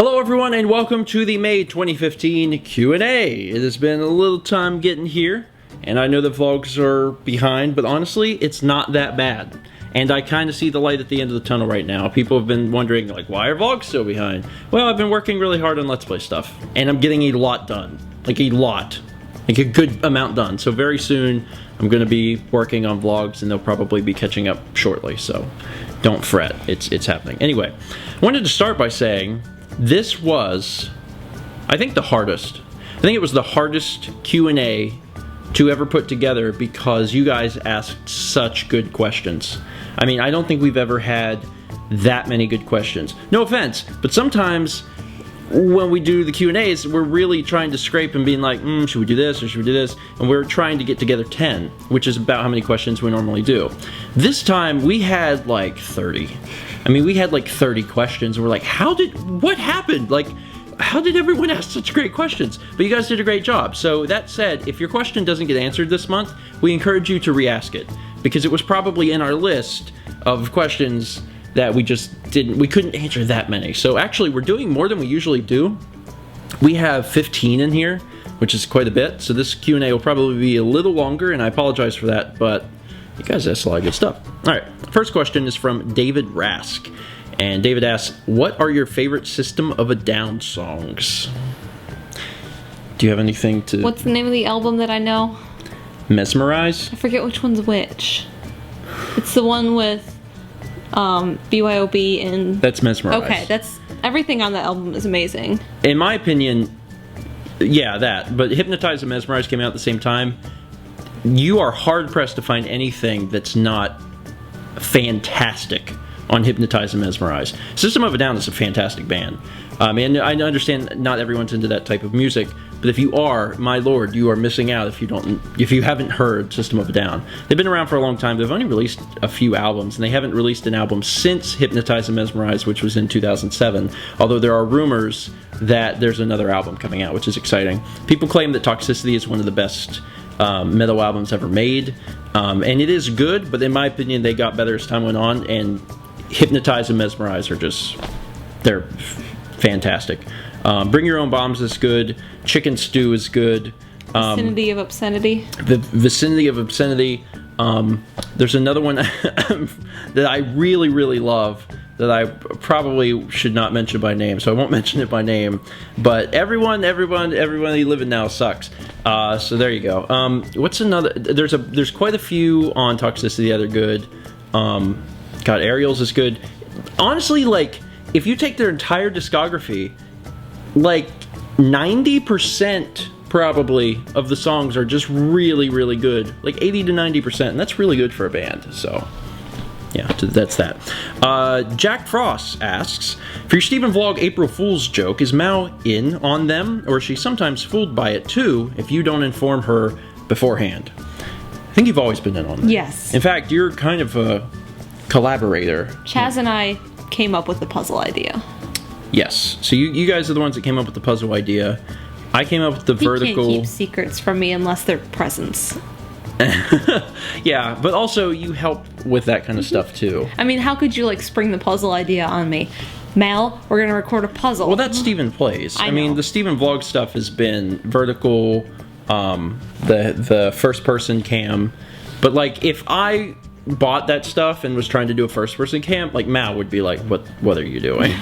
Hello everyone and welcome to the May 2015 Q&A. It has been a little time getting here, and I know the vlogs are behind, but honestly, it's not that bad. And I kind of see the light at the end of the tunnel right now. People have been wondering, like, why are vlogs still behind? Well, I've been working really hard on Let's Play stuff, and I'm getting a lot done. Like a lot. Like a good amount done. So very soon, I'm going to be working on vlogs, and they'll probably be catching up shortly, so don't fret. It's happening. Anyway, I wanted to start by saying this was, I think, the hardest. I think it was the hardest Q&A to ever put together because you guys asked such good questions. I mean, I don't think we've ever had that many good questions. No offense, but sometimes when we do the Q&As, we're really trying to scrape and being like, should we do this or should we do this? And we're trying to get together 10, which is about how many questions we normally do. This time, we had like 30. I mean, we had like 30 questions, and we're like, what happened? Like, how did everyone ask such great questions? But you guys did a great job. So that said, if your question doesn't get answered this month, we encourage you to re-ask it, because it was probably in our list of questions that we couldn't answer that many. So actually, we're doing more than we usually do. We have 15 in here, which is quite a bit. So this Q&A will probably be a little longer, and I apologize for that, but you guys asked a lot of good stuff. All right, first question is from David Rask. And David asks, what are your favorite System of a Down songs? Do you have anything to... What's the name of the album that I know? Mesmerize? I forget which one's which. It's the one with BYOB and... That's Mesmerize. Okay, that's... Everything on the album is amazing. In my opinion, yeah, that. But Hypnotize and Mesmerize came out at the same time. You are hard-pressed to find anything that's not fantastic on Hypnotize and Mesmerize. System of a Down is a fantastic band. And I understand not everyone's into that type of music, but if you are, my lord, you are missing out if you haven't heard System of a Down. They've been around for a long time. They've only released a few albums, and they haven't released an album since Hypnotize and Mesmerize, which was in 2007, although there are rumors that there's another album coming out, which is exciting. People claim that Toxicity is one of the best metal albums ever made, and it is good, but in my opinion, they got better as time went on, and Hypnotize and Mesmerize are just, they're fantastic. Bring Your Own Bombs is good. Chicken Stew is good. Vicinity of Obscenity. The Vicinity of Obscenity. There's another one that I really, really love that I probably should not mention by name, so I won't mention it by name. But everyone you live in now sucks. So there you go. What's another? There's quite a few on Toxicity that are good. God, Ariel's is good. Honestly, like, if you take their entire discography, like 90% probably of the songs are just really, really good. Like 80 to 90%, and that's really good for a band. So, yeah, that's that. Jack Frost asks, for your Stephenvlog April Fool's joke, is Mao in on them, or is she sometimes fooled by it too if you don't inform her beforehand? I think you've always been in on them. Yes. In fact, you're kind of a collaborator. Chaz and I came up with the puzzle idea. Yes. So you guys are the ones that came up with the puzzle idea. I came up with the vertical... You can't keep secrets from me unless they're presents. Yeah, but also you help with that kind of stuff too. I mean, how could you, like, spring the puzzle idea on me? Mal, we're gonna record a puzzle. Well, that's StephenPlays. I mean, the Stephenvlog stuff has been vertical, the first-person cam. But, like, if I bought that stuff and was trying to do a first-person cam, like, Mal would be like, what are you doing?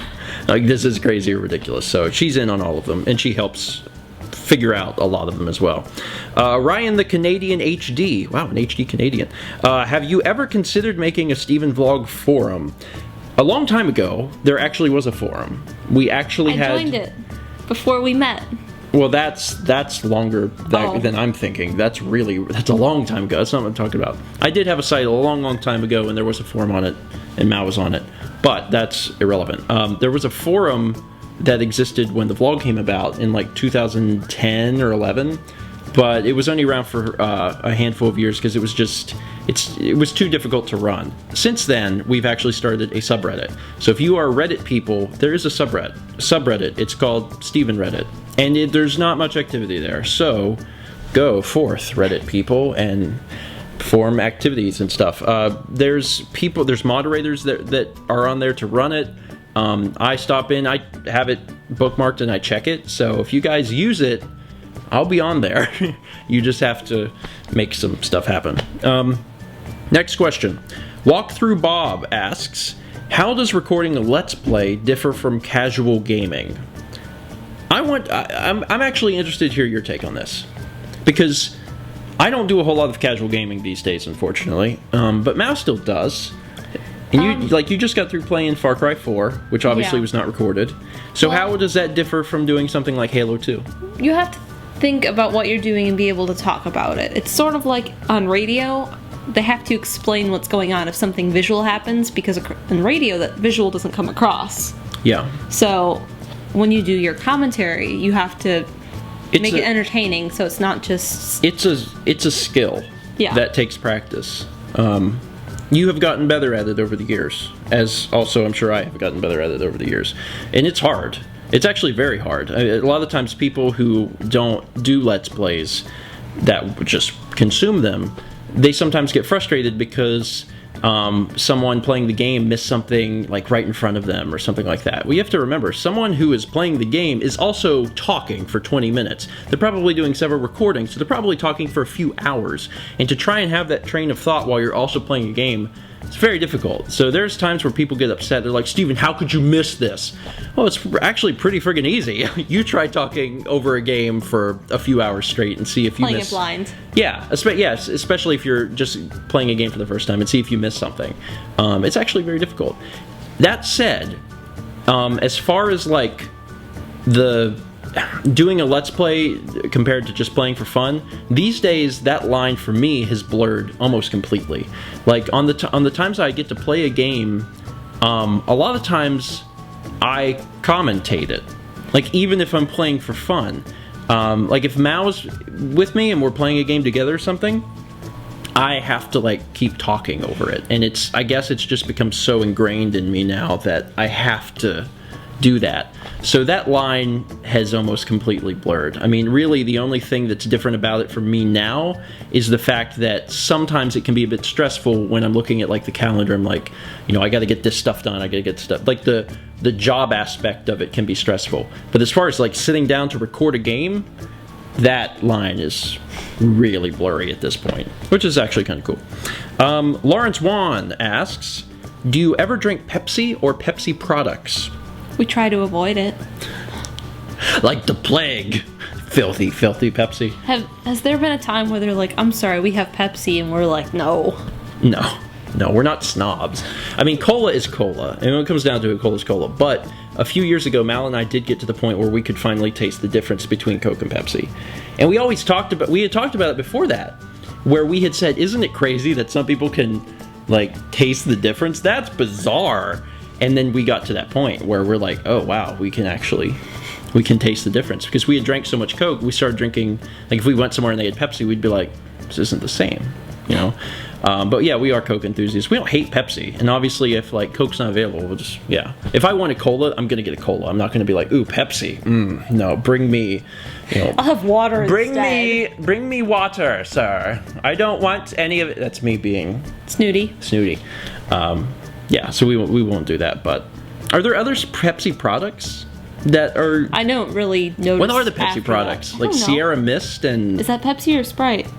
Like, this is crazy or ridiculous. So she's in on all of them, and she helps figure out a lot of them as well. RyanTheCanadian HD. Wow, an HD Canadian. Have you ever considered making a Stephenvlog forum? A long time ago, there actually was a forum. We actually I joined it before we met. Well, that's longer than I'm thinking. That's a long time ago. That's not what I'm talking about. I did have a site a long time ago, and there was a forum on it, and Mao was on it. But that's irrelevant. There was a forum that existed when the vlog came about in like 2010 or 11, but it was only around for a handful of years because it was too difficult to run. Since then, we've actually started a subreddit. So if you are Reddit people, there is a subreddit. It's called Stephen Reddit, and there's not much activity there. So go forth, Reddit people, and form activities and stuff. There's moderators that are on there to run it. I stop in, I have it bookmarked and I check it. So if you guys use it, I'll be on there. You just have to make some stuff happen. Next question. WalkthroughBob asks, how does recording a Let's Play differ from casual gaming? I'm actually interested to hear your take on this, because I don't do a whole lot of casual gaming these days, unfortunately. But Mal still does. And you just got through playing Far Cry 4, which obviously was not recorded. So how does that differ from doing something like Halo 2? You have to think about what you're doing and be able to talk about it. It's sort of like on radio. They have to explain what's going on if something visual happens, because in radio that visual doesn't come across. Yeah. So when you do your commentary, you have to make it entertaining, so it's not just... It's a skill that takes practice. You have gotten better at it over the years, as also I'm sure I have gotten better at it over the years. And it's hard. It's actually very hard. A lot of times people who don't do Let's Plays, that just consume them, they sometimes get frustrated because someone playing the game missed something like right in front of them or something like that. We have to remember, someone who is playing the game is also talking for 20 minutes. They're probably doing several recordings, so they're probably talking for a few hours. And to try and have that train of thought while you're also playing a game, it's very difficult. So there's times where people get upset. They're like, Steven, how could you miss this? Well, it's actually pretty friggin' easy. You try talking over a game for a few hours straight and see if you miss... Playing it blind. Yeah, especially if you're just playing a game for the first time, and see if you miss something. It's actually very difficult. That said, as far as like doing a Let's Play compared to just playing for fun, these days that line for me has blurred almost completely. Like on the times I get to play a game, a lot of times I commentate it. Like even if I'm playing for fun, like if Mao's with me and we're playing a game together or something, I have to like keep talking over it, and I guess it's just become so ingrained in me now that I have to do that. So that line has almost completely blurred. I mean, really the only thing that's different about it for me now is the fact that sometimes it can be a bit stressful when I'm looking at like the calendar. I'm like, you know, I got to get this stuff done. I got to get stuff, like the job aspect of it can be stressful. But as far as like sitting down to record a game, that line is really blurry at this point, which is actually kind of cool. Lawrence Juan asks, do you ever drink Pepsi or Pepsi products? We try to avoid it. Like the plague. Filthy, filthy Pepsi. Has there been a time where they're like, I'm sorry, we have Pepsi, and we're like, no. No, we're not snobs. I mean, cola is cola, and when it comes down to it, cola is cola. But a few years ago, Mal and I did get to the point where we could finally taste the difference between Coke and Pepsi. And we had talked about it before that, where we had said, isn't it crazy that some people can, like, taste the difference? That's bizarre. And then we got to that point where we're like, oh, wow, we can taste the difference. Because we had drank so much Coke, we started drinking, like if we went somewhere and they had Pepsi, we'd be like, this isn't the same, you know? But yeah, we are Coke enthusiasts. We don't hate Pepsi. And obviously if like Coke's not available, we'll just, yeah. If I want a cola, I'm going to get a cola. I'm not going to be like, ooh, Pepsi. No, bring me, you know. I'll have water instead. Bring me water, sir. I don't want any of it. That's me being snooty. Yeah, so we won't do that. But are there other Pepsi products that are... I don't really notice. What are the Pepsi products? Like Sierra Mist and... Is that Pepsi or Sprite?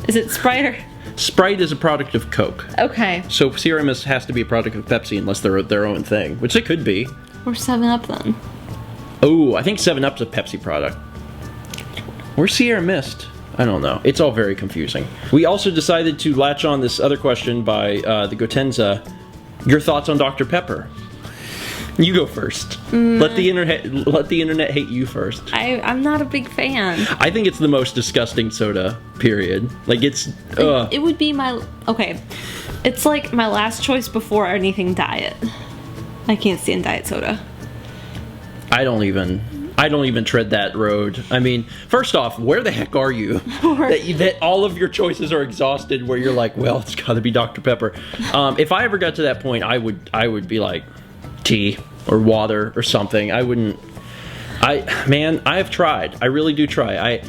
Is it Sprite or... Sprite is a product of Coke. Okay. So Sierra Mist has to be a product of Pepsi unless they're their own thing, which it could be. Or 7-Up then. Oh, I think 7-Up's a Pepsi product. Or Sierra Mist. I don't know. It's all very confusing. We also decided to latch on this other question by TheGotenza. Your thoughts on Dr. Pepper? You go first. Let the internet hate you first. I'm not a big fan. I think it's the most disgusting soda, period. Like it's it would be my it's like my last choice before anything diet. I can't stand diet soda. I don't even tread that road. I mean, first off, where the heck are you? that all of your choices are exhausted where you're like, well, it's got to be Dr. Pepper. If I ever got to that point, I would be like tea or water or something. I have tried. I really do try.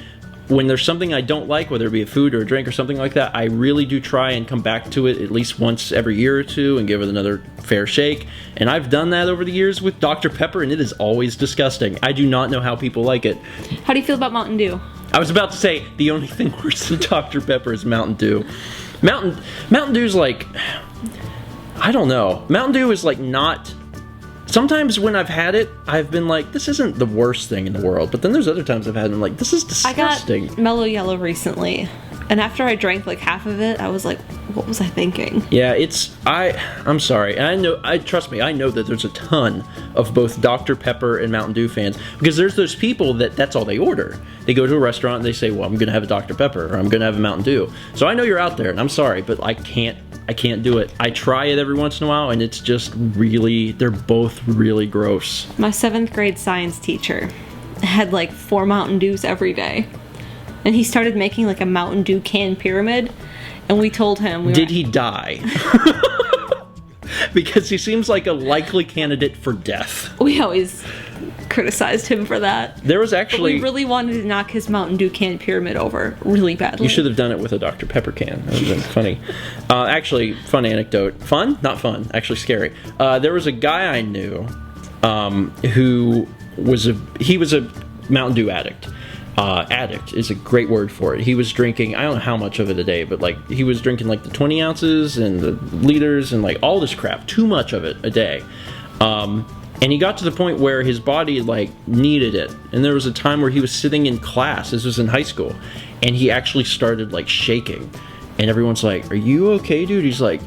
when there's something I don't like, whether it be a food or a drink or something like that, I really do try and come back to it at least once every year or two and give it another fair shake. And I've done that over the years with Dr. Pepper, and it is always disgusting. I do not know how people like it. How do you feel about Mountain Dew? I was about to say, the only thing worse than Dr. Pepper is Mountain Dew. Mountain Dew's like, I don't know. Mountain Dew is like not... Sometimes when I've had it, I've been like, this isn't the worst thing in the world. But then there's other times I've had it and I'm like, this is disgusting. I got Mellow Yellow recently. And after I drank like half of it, I was like, what was I thinking? Yeah, I'm sorry. And trust me, I know that there's a ton of both Dr. Pepper and Mountain Dew fans. Because there's those people that's all they order. They go to a restaurant and they say, well, I'm going to have a Dr. Pepper or I'm going to have a Mountain Dew. So I know you're out there and I'm sorry, but I can't do it. I try it every once in a while and it's just really, they're both really gross. My 7th grade science teacher had like 4 Mountain Dews every day. And he started making like a Mountain Dew can pyramid. And we told him... Did he die? Because he seems like a likely candidate for death. We always criticized him for that. There was actually... But we really wanted to knock his Mountain Dew can pyramid over really badly. You should have done it with a Dr. Pepper can. That would have been funny. Actually, fun anecdote. Fun? Not fun. Actually scary. There was a guy I knew who was a Mountain Dew addict. Addict is a great word for it. He was drinking, I don't know how much of it a day, but like he was drinking like the 20 ounces and the liters and like all this crap, too much of it a day. And he got to the point where his body like needed it. And there was a time where he was sitting in class, this was in high school, and he actually started like shaking. And everyone's like, are you okay, dude? He's like,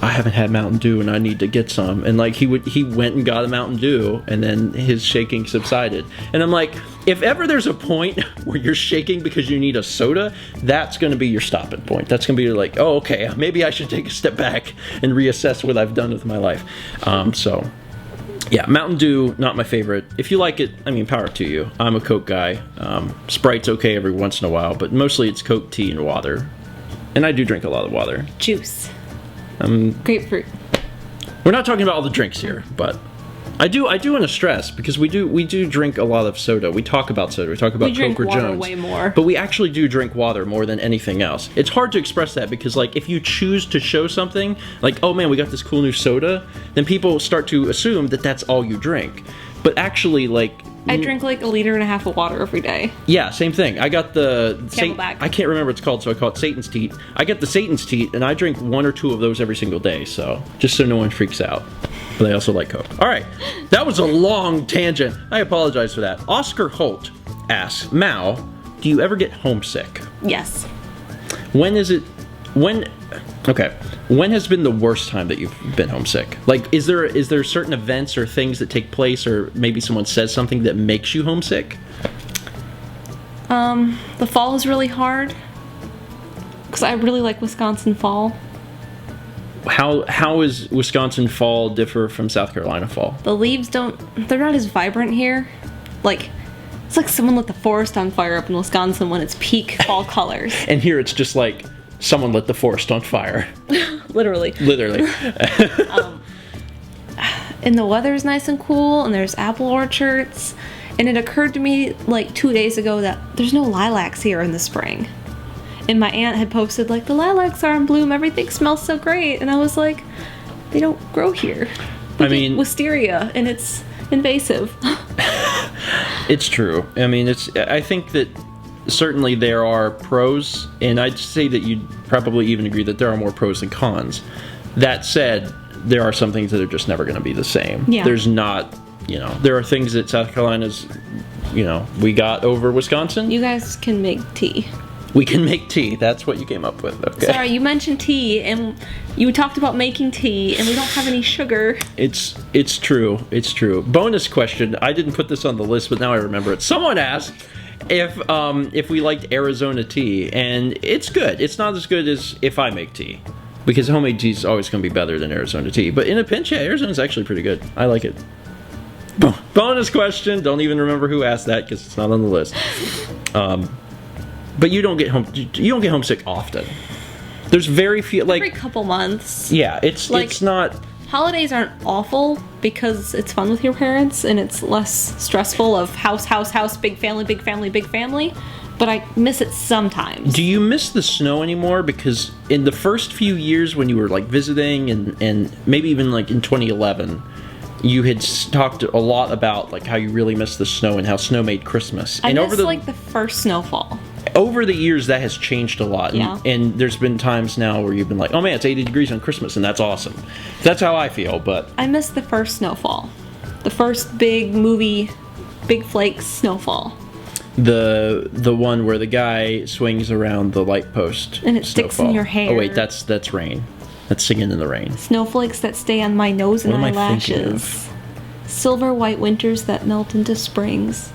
I haven't had Mountain Dew and I need to get some. And like he went and got a Mountain Dew and then his shaking subsided. And I'm like, if ever there's a point where you're shaking because you need a soda, that's going to be your stopping point. That's going to be like, oh, okay, maybe I should take a step back and reassess what I've done with my life. So yeah, Mountain Dew, not my favorite. If you like it, I mean, power to you. I'm a Coke guy. Sprite's okay every once in a while, but mostly it's Coke, tea, and water. And I do drink a lot of water. Juice. Grapefruit. We're not talking about all the drinks here, but I do want to stress because we do drink a lot of soda. We talk about soda. We talk about Coke or Jones. We drink water way more. But we actually do drink water more than anything else. It's hard to express that because like if you choose to show something like, oh man, we got this cool new soda, then people start to assume that that's all you drink. But actually, like, I drink like 1.5 liters of water every day. Yeah, same thing. I got the... Camelback. I can't remember what it's called, so I call it Satan's Teat. I get the Satan's Teat, and I drink 1 or 2 of those every single day, so just so no one freaks out. But I also like Coke. All right, that was a long tangent. I apologize for that. Oscar Hult asks, Mao, do you ever get homesick? Yes. When has been the worst time that you've been homesick? Like, is there certain events or things that take place, or maybe someone says something that makes you homesick? The fall is really hard because I really like Wisconsin fall. How is Wisconsin fall differ from South Carolina fall? The leaves they're not as vibrant here. Like, it's like someone lit the forest on fire up in Wisconsin when it's peak fall colors. And here it's just like someone lit the forest on fire. Literally. And the weather's nice and cool, and there's apple orchards. And it occurred to me like 2 days ago that there's no lilacs here in the spring. And my aunt had posted like, the lilacs are in bloom, everything smells so great. And I was like, they don't grow here. I mean, wisteria, and it's invasive. It's true. I mean, I think that certainly there are pros, and I'd say that you'd probably even agree that there are more pros than cons. That said, there are some things that are just never going to be the same. Yeah. There's not, there are things that South Carolina's, we got over Wisconsin. You guys can make tea. We can make tea. That's what you came up with. Okay. Sorry, you mentioned tea, and you talked about making tea, and we don't have any sugar. It's true. It's true. Bonus question. I didn't put this on the list, but now I remember it. Someone asked if we liked Arizona tea, and it's good. It's not as good as if I make tea, because homemade tea is always going to be better than Arizona tea. But in a pinch, yeah, Arizona's actually pretty good. I like it. Bonus question. Don't even remember who asked that because it's not on the list. But you don't get homesick often. There's very few, like every couple months. Yeah, it's not. Holidays aren't awful because it's fun with your parents and it's less stressful of house, big family. but I miss it sometimes. Do you miss the snow anymore? Because in the first few years when you were like visiting and maybe even like in 2011, you had talked a lot about like how you really miss the snow and how snow made Christmas. I and miss like the first snowfall. Over the years, that has changed a lot. Yeah. And there's been times now where you've been like, oh man, it's 80 degrees on Christmas, and that's awesome. That's how I feel, but... I miss the first snowfall. The first big movie, Big Flakes snowfall. The one where the guy swings around the light post. And it sticks in your hair. Oh wait, that's rain. That's Singing in the Rain. Snowflakes that stay on my nose and what am eyelashes. I thinking of? Silver white winters that melt into springs.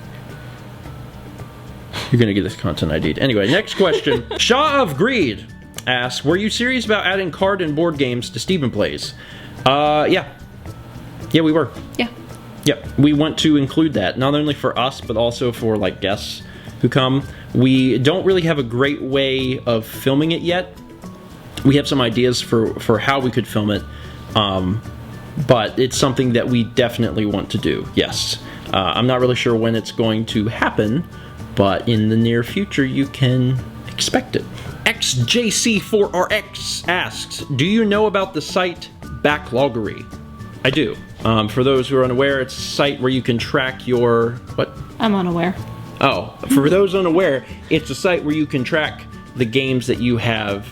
You're gonna get this content ID'd. Anyway, next question. Sha of Greed asks, were you serious about adding card and board games to StephenPlays? Yeah. Yeah, we were. Yeah. Yep. We want to include that, not only for us, but also for, like, guests who come. We don't really have a great way of filming it yet. We have some ideas for how we could film it, but it's something that we definitely want to do, yes. I'm not really sure when it's going to happen, but in the near future, you can expect it. XJC4RX asks, do you know about the site Backloggery? I do. For those who are unaware, it's a site where you can track your... What? I'm unaware. Oh, for those unaware, it's a site where you can track the games that you have,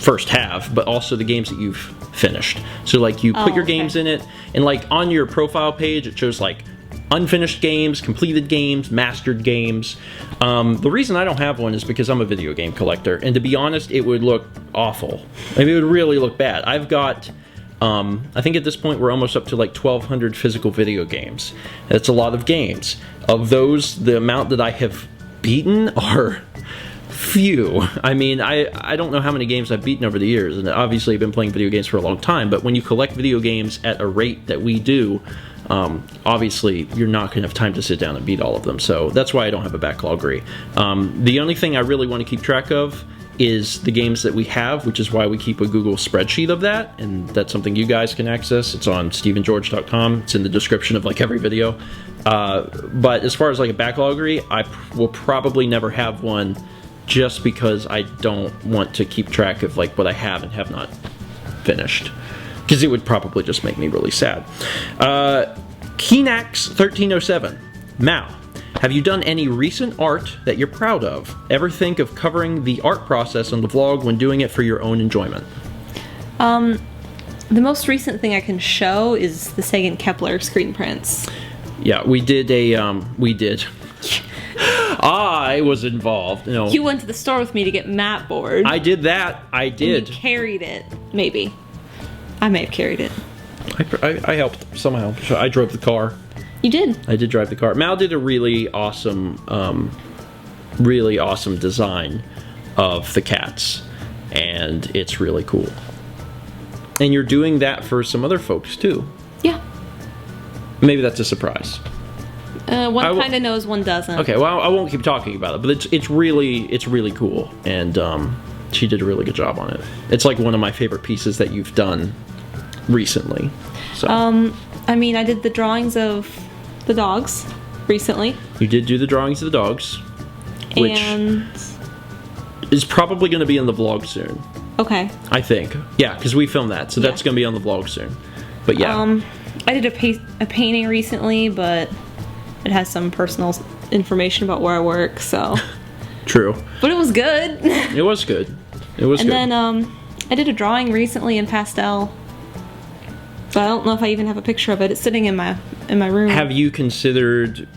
but also the games that you've finished. So, like, you put your games in it, and, like, on your profile page, it shows, like, unfinished games, completed games, mastered games. The reason I don't have one is because I'm a video game collector, and to be honest, it would look awful. I mean, it would really look bad. I've got, I think at this point we're almost up to like 1,200 physical video games. That's a lot of games. Of those, the amount that I have beaten are few. I mean, I don't know how many games I've beaten over the years, and obviously I've been playing video games for a long time, but when you collect video games at a rate that we do, obviously you're not going to have time to sit down and beat all of them, so that's why I don't have a Backloggery. The only thing I really want to keep track of is the games that we have, which is why we keep a Google spreadsheet of that, and that's something you guys can access. It's on stephengeorge.com. It's in the description of like every video. But as far as like a Backloggery, I will probably never have one, just because I don't want to keep track of like what I have and have not finished, because it would probably just make me really sad. Keenax1307, Mao, have you done any recent art that you're proud of? Ever think of covering the art process on the vlog when doing it for your own enjoyment? The most recent thing I can show is the Sagan Kepler screen prints. Yeah, we did a, I was involved. You know, you went to the store with me to get mat board. I did that. I did. And you carried it. Maybe. I may have carried it. I helped somehow. So I drove the car. You did. I did drive the car. Mal did a really awesome design of the cats, and it's really cool. And you're doing that for some other folks too. Yeah. Maybe that's a surprise. One kind of knows, one doesn't. Okay, well, I won't keep talking about it, but it's really cool, and she did a really good job on it. It's like one of my favorite pieces that you've done recently. So. I mean, I did the drawings of the dogs recently. You did do the drawings of the dogs, which is probably going to be in the vlog soon. Okay. I think. Yeah, because we filmed that, so that's going to be on the vlog soon. But yeah. I did a painting recently, but it has some personal information about where I work, so. True. But it was good. It was good. It was good. And then I did a drawing recently in pastel. But I don't know if I even have a picture of it. It's sitting in my room. Have you considered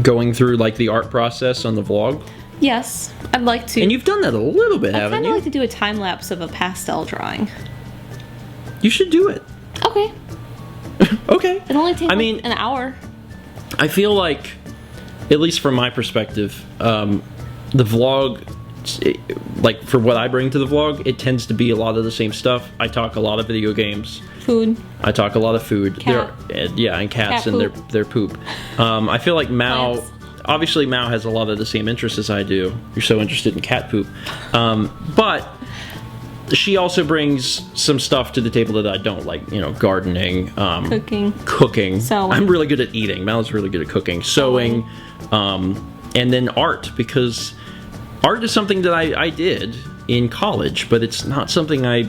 going through like the art process on the vlog? Yes, I'd like to. And you've done that a little bit, haven't you? I'd kind of like to do a time lapse of a pastel drawing. You should do it. Okay. Okay. It only takes an hour. I feel like, at least from my perspective, the vlog, like for what I bring to the vlog, it tends to be a lot of the same stuff. I talk a lot of video games. Food. I talk a lot of food. Cat. And cats Cat and poop. their poop. I feel like Mao, Plants. obviously Mao has a lot of the same interests as I do. You're so interested in cat poop. But she also brings some stuff to the table that I don't, like, you know, gardening, cooking. Sewing. I'm really good at eating. Mao's really good at cooking, sewing, and and then art, because art is something that I did in college, but it's not something I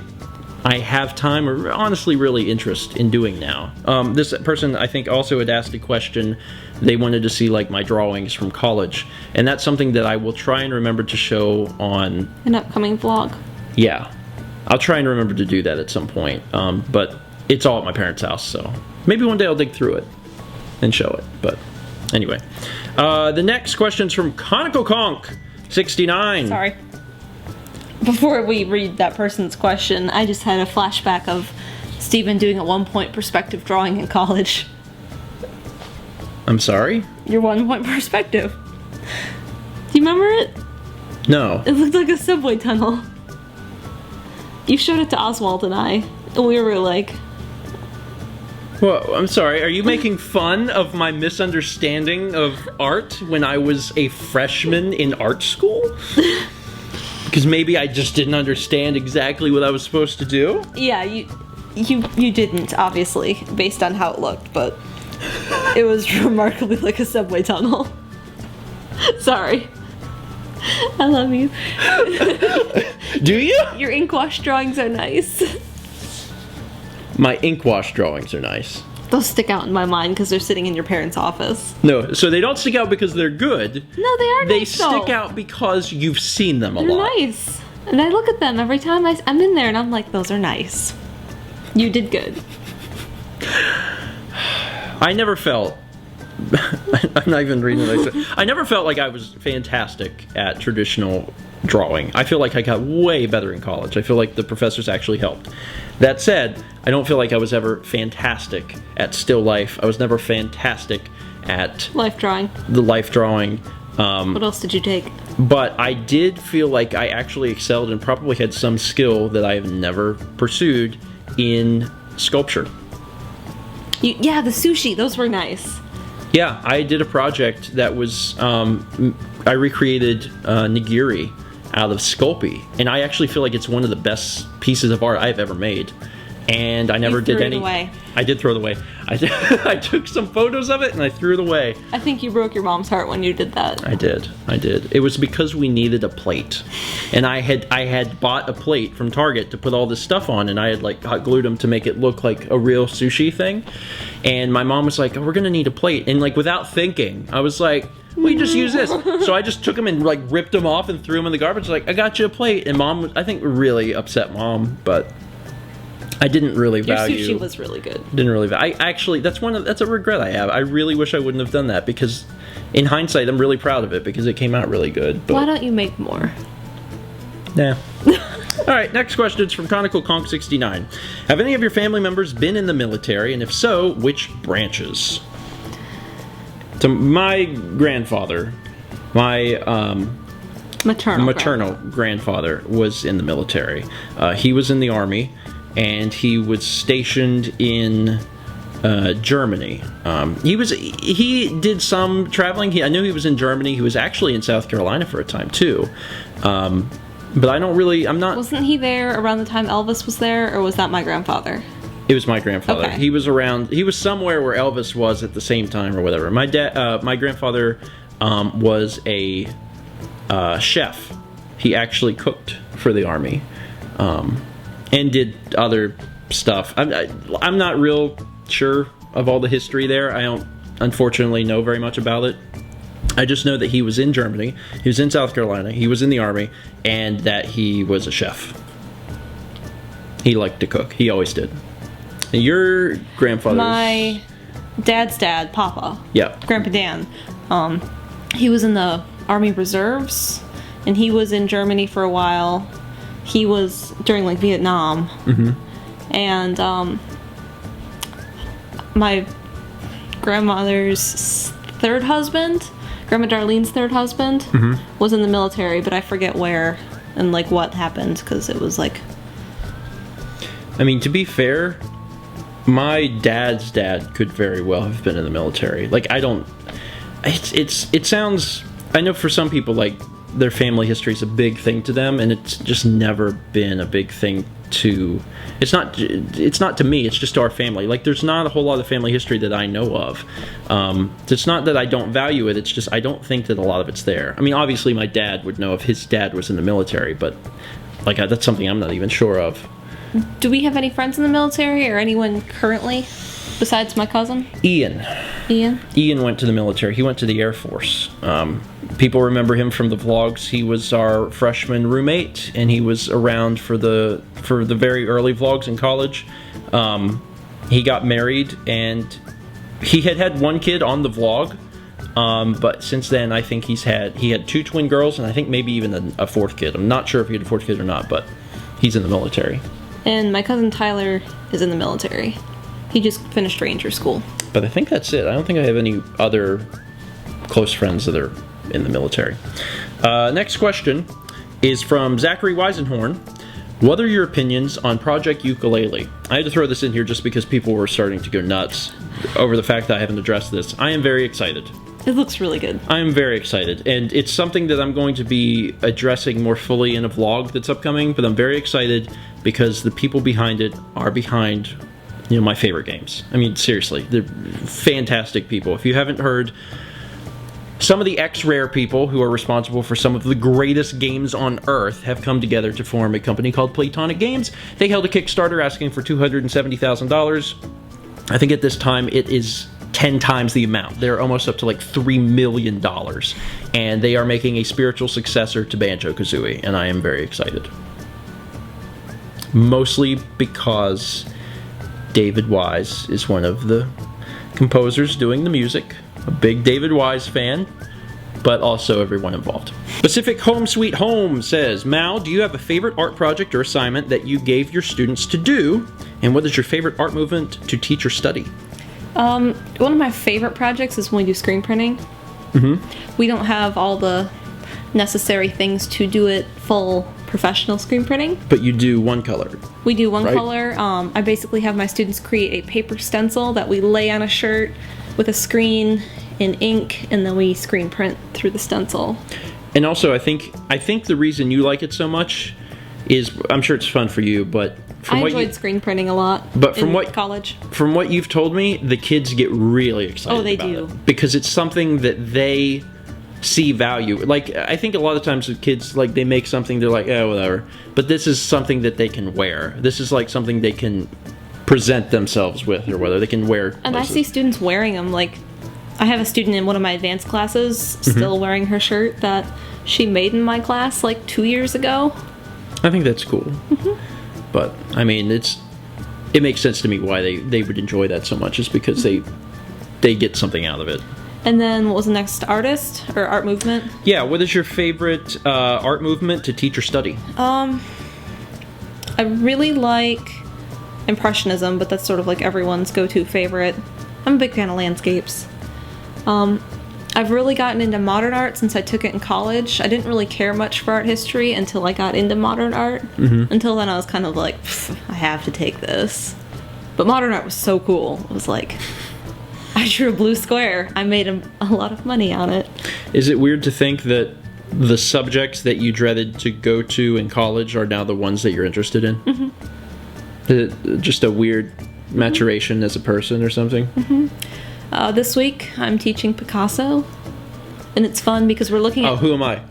have time or honestly really interest in doing now. This person, I think, also had asked a question. They wanted to see like my drawings from college, and that's something that I will try and remember to show on an upcoming vlog. Yeah, I'll try and remember to do that at some point, but it's all at my parents' house, so maybe one day I'll dig through it and show it. But anyway, the next question's from Conical Conk 69. Sorry. Before we read that person's question, I just had a flashback of Stephen doing a 1-point perspective drawing in college. I'm sorry? Your 1-point perspective. Do you remember it? No. It looked like a subway tunnel. You showed it to Oswald and I, and we were like... Well, I'm sorry, are you making fun of my misunderstanding of art when I was a freshman in art school? Because maybe I just didn't understand exactly what I was supposed to do? Yeah, you didn't, obviously, based on how it looked, but it was remarkably like a subway tunnel. Sorry. I love you. Do you? Your ink wash drawings are nice. My ink wash drawings are nice. They'll stick out in my mind because they're sitting in your parents' office. No, so they don't stick out because they're good. No, they are nice, They stick out because you've seen them a They're lot. nice. And I look at them every time I'm in there and I'm like, those are nice. You did good. I never felt... I'm not even reading what I said. I never felt like I was fantastic at traditional drawing. I feel like I got way better in college. I feel like the professors actually helped. That said, I don't feel like I was ever fantastic at still life. I was never fantastic at Life drawing. the life drawing. What else did you take? But I did feel like I actually excelled and probably had some skill that I have never pursued in sculpture. Yeah, the sushi. Those were nice. Yeah, I did a project that was, I recreated nigiri out of Sculpey, and I actually feel like it's one of the best pieces of art I've ever made. And I never did any. Away. I did throw it away. I took some photos of it and I threw it away. I think you broke your mom's heart when you did that. I did. It was because we needed a plate, and I had bought a plate from Target to put all this stuff on, and I had like hot glued them to make it look like a real sushi thing. And my mom was like, "Oh, we're gonna need a plate," and like without thinking, I was like, "We just use this." So I just took them and like ripped them off and threw them in the garbage. Like, I got you a plate, and Mom, I think, really upset Mom, but I didn't really value. Your sushi was really good. Didn't really. I actually, that's a regret I have. I really wish I wouldn't have done that, because in hindsight, I'm really proud of it because it came out really good. But why don't you make more? nah. All right, next question is from Conical Conk 69. Have any of your family members been in the military, and if so, which branches? To my grandfather, my maternal grandfather was in the military. He was in the Army, and he was stationed in Germany. He did some traveling. I knew he was in Germany. He was actually in South Carolina for a time too. But I don't really. I'm not. Wasn't he there around the time Elvis was there, or was that my grandfather? It was my grandfather. Okay. He was around. He was somewhere where Elvis was at the same time, or whatever. My grandfather was a chef. He actually cooked for the Army, and did other stuff. I'm not real sure of all the history there. I don't, unfortunately, know very much about it. I just know that he was in Germany, he was in South Carolina, he was in the Army, and that he was a chef. He liked to cook. He always did. And your grandfather's... My dad's dad, Papa. Yeah. Grandpa Dan. He was in the Army Reserves, and he was in Germany for a while. He was during, like, Vietnam. Mm-hmm. And, my grandmother's third husband... Grandma Darlene's third husband was in the military, but I forget where and like what happened, because it was like... I mean, to be fair, my dad's dad could very well have been in the military. Like, I don't... It sounds... I know for some people, like, their family history is a big thing to them, and it's just never been a big thing to it's not to me, it's just to our family. Like, there's not a whole lot of family history that I know of. It's not that I don't value it, it's just I don't think that a lot of it's there. I mean, obviously my dad would know if his dad was in the military, but like that's something I'm not even sure of. Do we have any friends in the military or anyone currently besides my cousin? Ian went to the military. He went to the Air Force. People remember him from the vlogs. He was our freshman roommate, and he was around for the very early vlogs in college. He got married, and he had one kid on the vlog, but since then I think he had 2 twin girls, and I think maybe even a 4th kid. I'm not sure if he had a 4th kid or not, but he's in the military. And my cousin Tyler is in the military. He just finished Ranger School. But I think that's it. I don't think I have any other close friends that are in the military. Next question is from Zachary Weisenhorn. What are your opinions on Project Yooka-Laylee? I had to throw this in here just because people were starting to go nuts over the fact that I haven't addressed this. I am very excited. It looks really good. I am very excited, and it's something that I'm going to be addressing more fully in a vlog that's upcoming, but I'm very excited because the people behind it are behind, you know, my favorite games. I mean, seriously, they're fantastic people. If you haven't heard, some of the X-Rare people who are responsible for some of the greatest games on Earth have come together to form a company called Playtonic Games. They held a Kickstarter asking for $270,000. I think at this time it is 10 times the amount. They're almost up to like $3 million. And they are making a spiritual successor to Banjo-Kazooie, and I am very excited. Mostly because David Wise is one of the composers doing the music. A big David Wise fan, but also everyone involved. pacifichomesweethome says, Mal, do you have a favorite art project or assignment that you gave your students to do? And what is your favorite art movement to teach or study? One of my favorite projects is when we do screen printing. Mm-hmm. We don't have all the necessary things to do it full professional screen printing. But you do one color. We do one color. I basically have my students create a paper stencil that we lay on a shirt with a screen in ink, and then we screen print through the stencil. And also, I think the reason you like it so much is, I'm sure it's fun for you, but I enjoyed screen printing a lot. But from college, from what you've told me, the kids get really excited. Oh, they about do, because it's something that they see value. Like, I think a lot of times with kids, like, they make something, they're like, oh, whatever. But this is something that they can wear. This is like something they can present themselves with, or whether they can wear. And I see students wearing them. Like, I have a student in one of my advanced classes still wearing her shirt that she made in my class like 2 years ago. I think that's cool. But I mean, it makes sense to me why they would enjoy that so much, is because they get something out of it. And then what was the next artist or art movement? Yeah, what is your favorite art movement to teach or study? I really like Impressionism, but that's sort of like everyone's go-to favorite. I'm a big fan of landscapes. I've really gotten into modern art since I took it in college. I didn't really care much for art history until I got into modern art. Until then I was kind of like, I have to take this. But modern art was so cool. It was like, I drew a blue square. I made a lot of money on it. Is it weird to think that the subjects that you dreaded to go to in college are now the ones that you're interested in? Just a weird maturation as a person or something? This week I'm teaching Picasso, and it's fun because we're looking at... Oh, who am I?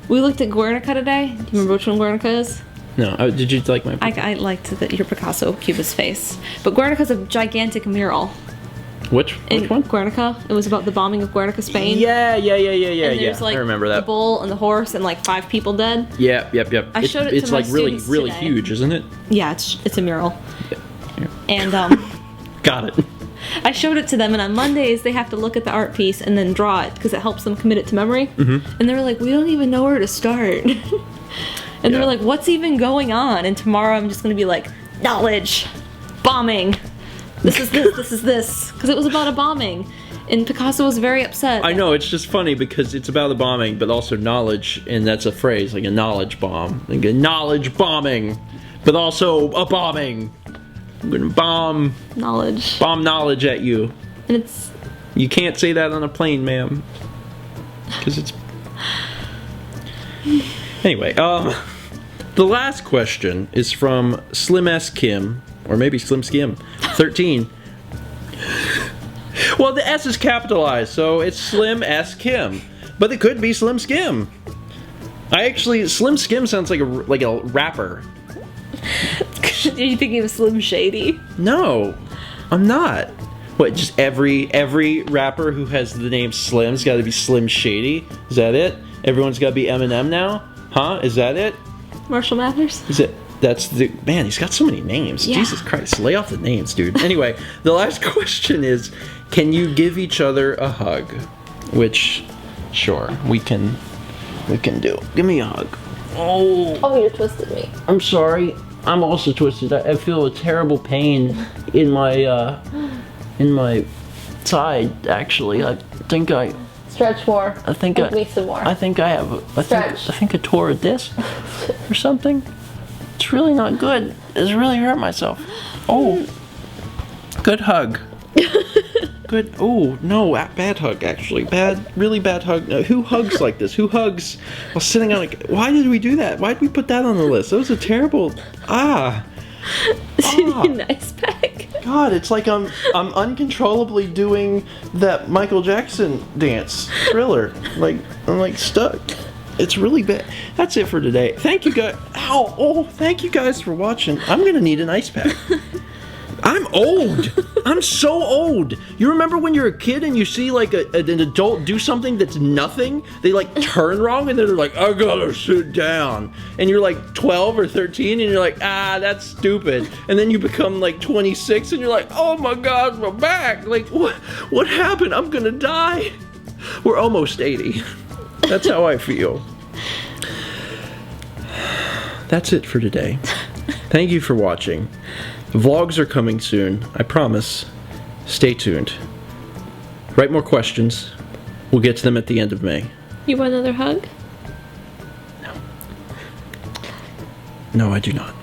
We looked at Guernica today. Do you remember which one Guernica is? No. Did you like my... I liked your Picasso Cubist face. But Guernica's a gigantic mural. Which one? Guernica. It was about the bombing of Guernica, Spain. Yeah. And there's like I remember that. The bull and the horse and like 5 people dead. Yep. I showed it to my It's like really today. huge, isn't it? Yeah, it's a mural. Yeah. And got it. I showed it to them, and on Mondays they have to look at the art piece and then draw it because it helps them commit it to memory. And they were like, we don't even know where to start. And they were like, what's even going on? And tomorrow I'm just going to be like, knowledge, bombing. This is this. Because it was about a bombing. And Picasso was very upset. I know, it's just funny because it's about a bombing, but also knowledge, and that's a phrase, like a knowledge bomb. Like a knowledge bombing, but also a bombing. I'm gonna bomb knowledge at you. And it's... You can't say that on a plane, ma'am. Because it's... Anyway, The last question is from Slim S. Kim, or maybe Slim Skim, 13. Well, the S is capitalized, so it's Slim S. Kim. But it could be Slim Skim. Slim Skim sounds like a rapper. Are you thinking of Slim Shady? No, I'm not. What, just every rapper who has the name Slim's got to be Slim Shady? Is that it? Everyone's got to be Eminem now? Huh? Is that it? Marshall Mathers? Is it? That's the... Man, he's got so many names. Yeah. Jesus Christ, lay off the names, dude. Anyway, the last question is, can you give each other a hug? Which, sure, we can do. Give me a hug. Oh, you twisted me. I'm sorry. I'm also twisted. I feel a terrible pain in my side, actually. I think I... Stretch more. Give me some more. I think I have... I think I tore a disc or something. It's really not good. It's really hurt myself. Oh. Good hug. Good. Oh, no. Bad hug, actually. Really bad hug. No, who hugs like this? Who hugs while sitting on a... Why did we do that? Why did we put that on the list? That was a terrible... Nice pack. God, it's like I'm uncontrollably doing that Michael Jackson dance, Thriller. Like, I'm like stuck. It's really bad. That's it for today. Thank you guys. Ow! Oh, thank you guys for watching. I'm gonna need an ice pack. I'm old. I'm so old. You remember when you're a kid and you see like an adult do something that's nothing? They like turn wrong and they're like, I gotta sit down. And you're like 12 or 13 and you're like, that's stupid. And then you become like 26 and you're like, oh my God, my back. Like, what happened? I'm gonna die. We're almost 80. That's how I feel. That's it for today. Thank you for watching. Vlogs are coming soon, I promise. Stay tuned. Write more questions. We'll get to them at the end of May. You want another hug? No, I do not.